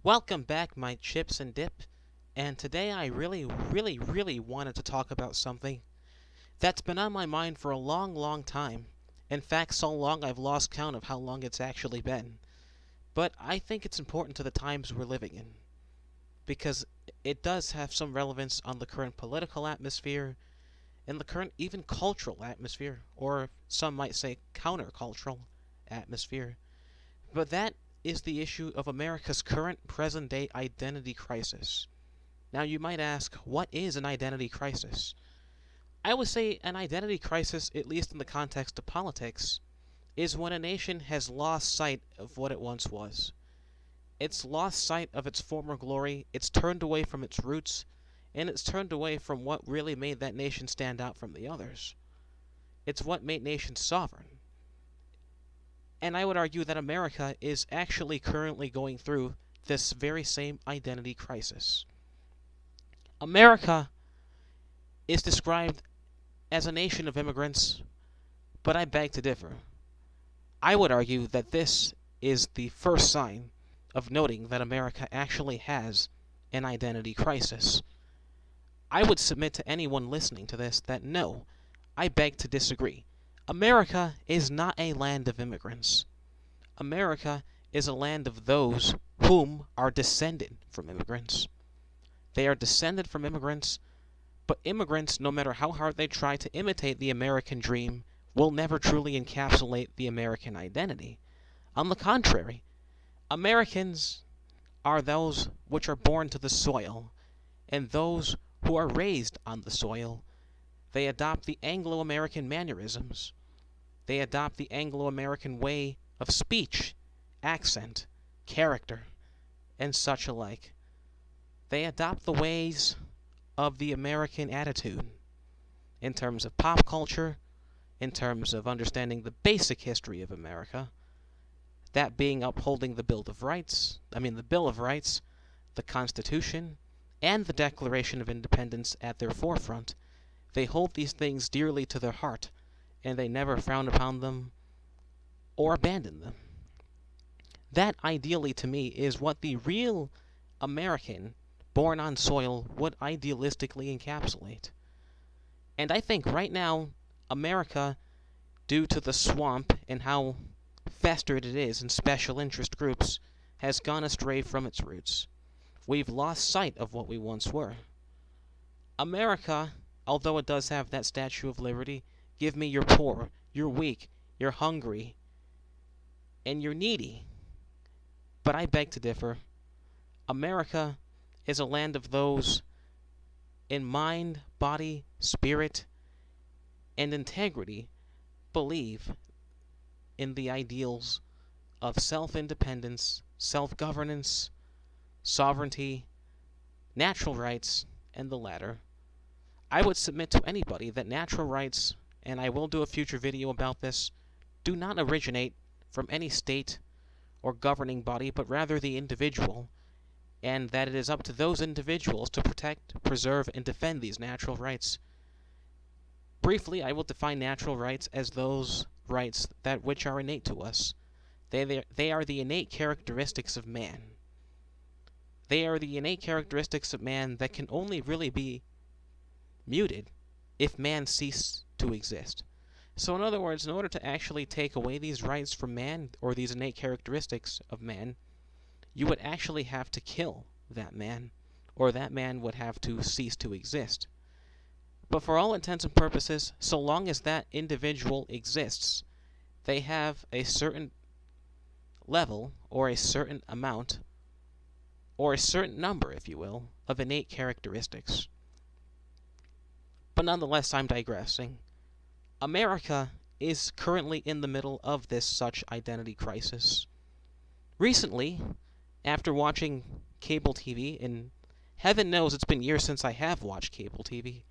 Welcome back, my chips and dip. And today I really wanted to talk about something that's been on my mind for a long time. In fact, so long I've lost count of how long it's actually been. But I think it's important to the times we're living in because it does have some relevance on the current political atmosphere and the current even cultural atmosphere, or some might say countercultural atmosphere. But that is the issue of America's current present-day identity crisis. Now you might ask, what is an identity crisis? I would say an identity crisis, at least in the context of politics, is when a nation has lost sight of what it once was. It's lost sight of its former glory, it's turned away from its roots, and it's turned away from what really made that nation stand out from the others. It's what made nations sovereign. And I would argue that America is actually currently going through this very same identity crisis. America is described as a nation of immigrants, but I beg to differ. I would argue that this is the first sign of noting that America actually has an identity crisis. I would submit to anyone listening to this that no, I beg to disagree. America is not a land of immigrants. America is a land of those whom are descended from immigrants. They are descended from immigrants, but immigrants, no matter how hard they try to imitate the American dream, will never truly encapsulate the American identity. On the contrary, Americans are those which are born to the soil, and those who are raised on the soil. They adopt the Anglo-American mannerisms. They adopt the Anglo-American way of speech, accent, character, and such alike. They adopt the ways of the American attitude in terms of pop culture, in terms of understanding the basic history of America, that being upholding the Bill of Rights, the Constitution, and the Declaration of Independence at their forefront. They hold these things dearly to their heart, and they never frown upon them or abandon them. That, ideally to me, is what the real American born on soil would idealistically encapsulate. And I think right now, America, due to the swamp and how festered it is in special interest groups, has gone astray from its roots. We've lost sight of what we once were. America, although it does have that Statue of Liberty, give me your poor, your weak, your hungry, and you're needy. But I beg to differ. America is a land of those in mind, body, spirit, and integrity believe in the ideals of self-independence, self-governance, sovereignty, natural rights, and the latter. I would submit to anybody that natural rights, and I will do a future video about this, do not originate from any state or governing body, but rather the individual, and that it is up to those individuals to protect, preserve, and defend these natural rights. Briefly, I will define natural rights as those rights that which are innate to us. They are the innate characteristics of man. They are the innate characteristics of man that can only really be muted if man ceased to exist. So in other words, in order to actually take away these rights from man, or these innate characteristics of man, you would actually have to kill that man, or that man would have to cease to exist. But for all intents and purposes, so long as that individual exists, they have a certain level, or a certain amount, or a certain number, if you will, of innate characteristics. But nonetheless, I'm digressing. America is currently in the middle of this such identity crisis. Recently, after watching cable TV, and heaven knows it's been years since I have watched cable TV,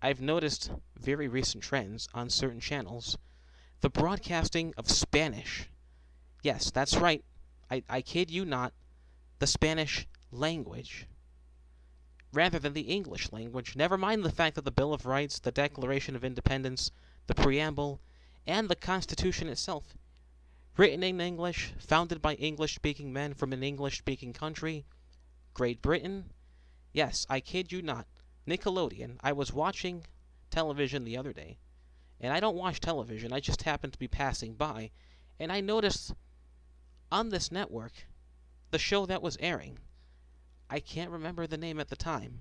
I've noticed very recent trends on certain channels. The broadcasting of Spanish. Yes, that's right. I kid you not. The Spanish language, rather than the English language. Never mind the fact that the Bill of Rights, the Declaration of Independence, the Preamble, and the Constitution itself written in English, founded by English-speaking men from an English-speaking country, Great Britain. Yes, I kid you not. Nickelodeon. I was watching television the other day, and I don't watch television, I just happened to be passing by, and I noticed on this network the show that was airing. I can't remember the name at the time,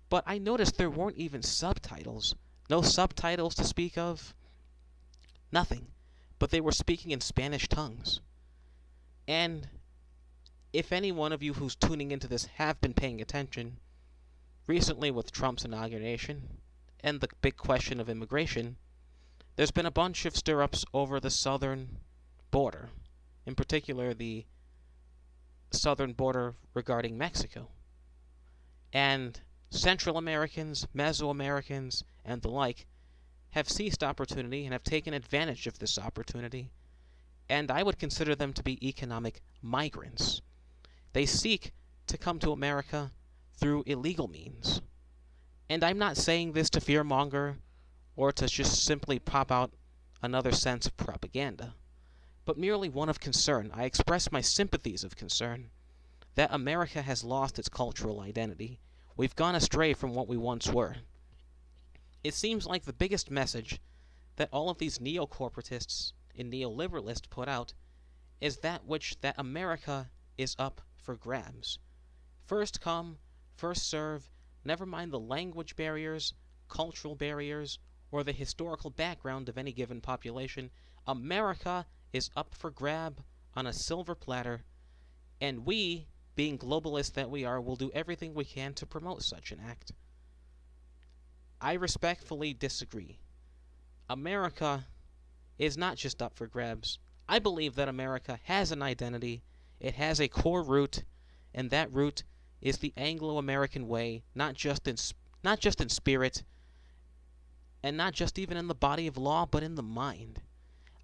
but I noticed there weren't even subtitles. No subtitles to speak of. Nothing. But they were speaking in Spanish tongues. And if any one of you who's tuning into this have been paying attention, recently with Trump's inauguration and the big question of immigration, there's been a bunch of stir-ups over the southern border, in particular the southern border regarding Mexico. And Central Americans, Mesoamericans, and the like have seized opportunity and have taken advantage of this opportunity, and I would consider them to be economic migrants. They seek to come to America through illegal means. And I'm not saying this to fearmonger or to just simply pop out another sense of propaganda, but merely one of concern. I express my sympathies of concern that America has lost its cultural identity. We've gone astray from what we once were. It seems like the biggest message that all of these neo-corporatists and neoliberalists put out is that America is up for grabs. First come, first serve, never mind the language barriers, cultural barriers, or the historical background of any given population. America is up for grab on a silver platter, and we, being globalists that we are, will do everything we can to promote such an act. I respectfully disagree. America is not just up for grabs. I believe that America has an identity, it has a core root, and that root is the Anglo-American way, not just in spirit, and not just even in the body of law, but in the mind.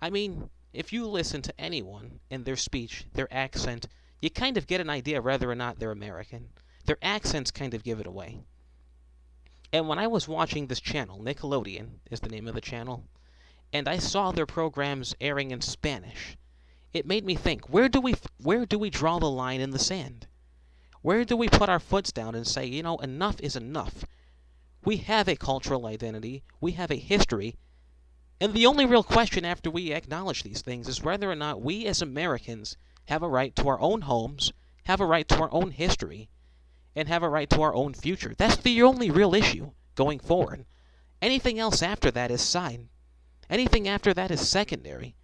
I mean, if you listen to anyone in their speech, their accent, you kind of get an idea whether or not they're American. Their accents kind of give it away. And when I was watching this channel, Nickelodeon is the name of the channel, and I saw their programs airing in Spanish, it made me think, where do we draw the line in the sand? Where do we put our foots down and say, you know, enough is enough? We have a cultural identity, we have a history, and the only real question after we acknowledge these things is whether or not we as Americans have a right to our own homes, have a right to our own history, and have a right to our own future. That's the only real issue going forward. Anything else after that is side. Anything after that is secondary.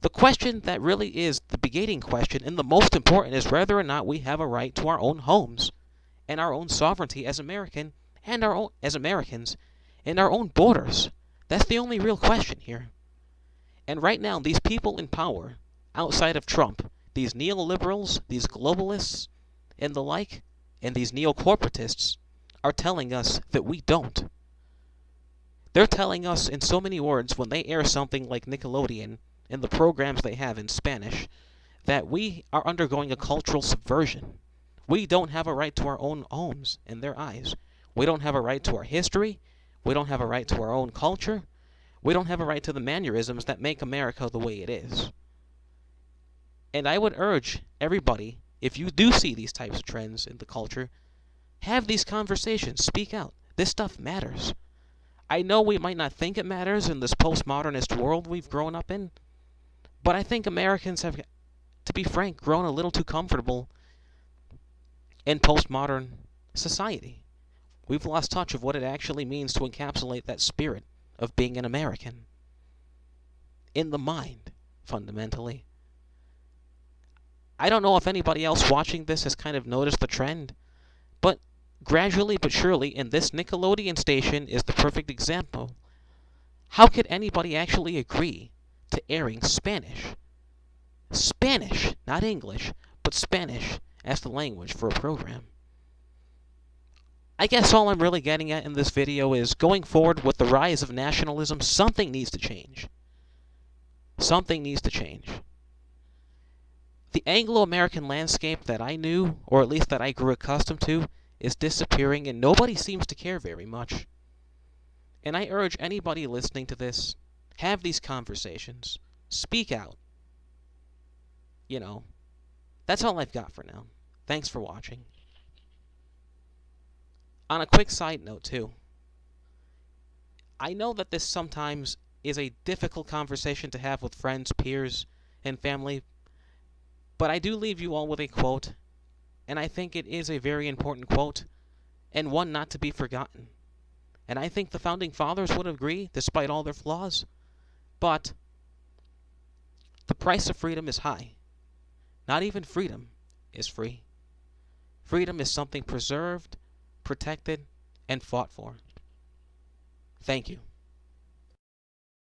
The question that really is the beginning question, and the most important, is whether or not we have a right to our own homes and our own sovereignty as Americans and our own borders. That's the only real question here. And right now, these people in power, outside of Trump, these neoliberals, these globalists, and the like, and these neo-corporatists, are telling us that we don't. They're telling us in so many words when they air something like Nickelodeon and the programs they have in Spanish that we are undergoing a cultural subversion. We don't have a right to our own homes in their eyes. We don't have a right to our history. We don't have a right to our own culture. We don't have a right to the mannerisms that make America the way it is. And I would urge everybody, if you do see these types of trends in the culture, have these conversations, speak out. This stuff matters. I know we might not think it matters in this postmodernist world we've grown up in, but I think Americans have, to be frank, grown a little too comfortable in postmodern society. We've lost touch of what it actually means to encapsulate that spirit of being an American. In the mind, fundamentally. I don't know if anybody else watching this has kind of noticed the trend, but gradually but surely, and this Nickelodeon station is the perfect example. How could anybody actually agree to airing Spanish? Spanish, not English, but Spanish as the language for a program. I guess all I'm really getting at in this video is, going forward with the rise of nationalism, something needs to change. Something needs to change. The Anglo-American landscape that I knew, or at least that I grew accustomed to, is disappearing, and nobody seems to care very much. And I urge anybody listening to this, have these conversations. Speak out. You know, that's all I've got for now. Thanks for watching. On a quick side note, too, I know that this sometimes is a difficult conversation to have with friends, peers, and family, but I do leave you all with a quote, and I think it is a very important quote, and one not to be forgotten. And I think the Founding Fathers would agree, despite all their flaws. But the price of freedom is high. Not even freedom is free. Freedom is something preserved, protected, and fought for. Thank you.